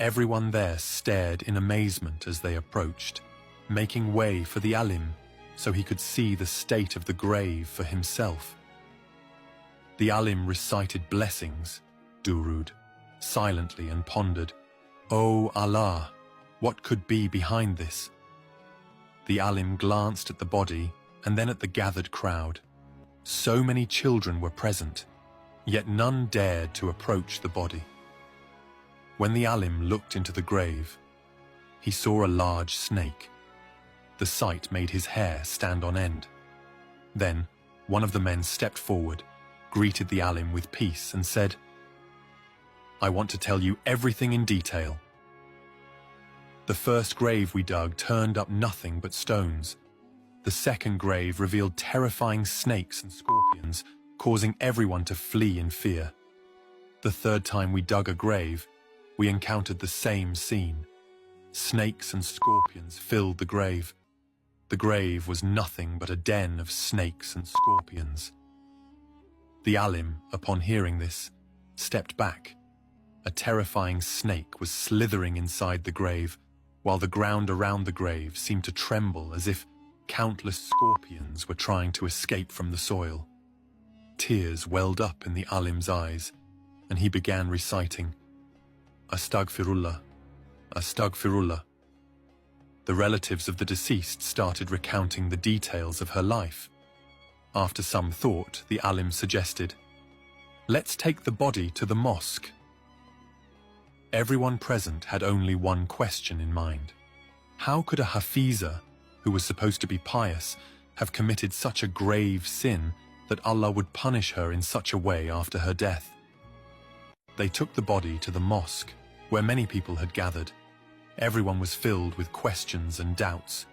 Everyone there stared in amazement as they approached, making way for the alim so he could see the state of the grave for himself. The alim recited blessings, durud, silently and pondered, "O Allah, what could be behind this?" The alim glanced at the body and then at the gathered crowd. So many children were present, yet none dared to approach the body. When the alim looked into the grave, he saw a large snake. The sight made his hair stand on end. Then one of the men stepped forward, greeted the alim with peace and said, "I want to tell you everything in detail. The first grave we dug turned up nothing but stones. The second grave revealed terrifying snakes and scorpions, causing everyone to flee in fear. The third time we dug a grave, we encountered the same scene. Snakes and scorpions filled the grave. The grave was nothing but a den of snakes and scorpions." The alim, upon hearing this, stepped back. A terrifying snake was slithering inside the grave, while the ground around the grave seemed to tremble as if countless scorpions were trying to escape from the soil. Tears welled up in the alim's eyes, and he began reciting, "Astaghfirullah, Astaghfirullah." The relatives of the deceased started recounting the details of her life. After some thought, the alim suggested, "Let's take the body to the mosque." Everyone present had only one question in mind. How could a Hafiza, who was supposed to be pious, have committed such a grave sin that Allah would punish her in such a way after her death? They took the body to the mosque, where many people had gathered. Everyone was filled with questions and doubts.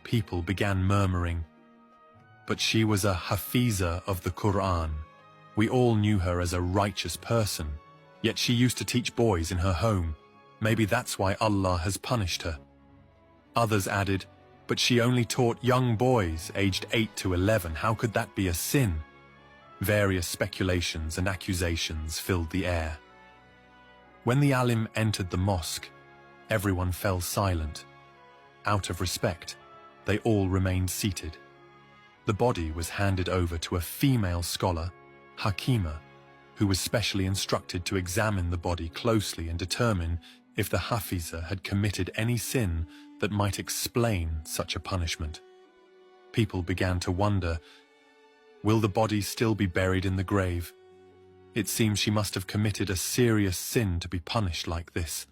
People began murmuring, "But she was a Hafiza of the Quran. We all knew her as a righteous person, yet she used to teach boys in her home. Maybe that's why Allah has punished her." Others added, "But she only taught young boys aged 8 to 11. How could that be a sin?" Various speculations and accusations filled the air. When the alim entered the mosque, everyone fell silent. Out of respect, they all remained seated. The body was handed over to a female scholar, Hakima, who was specially instructed to examine the body closely and determine if the Hafiza had committed any sin that might explain such a punishment. People began to wonder, will the body still be buried in the grave? It seems she must have committed a serious sin to be punished like this.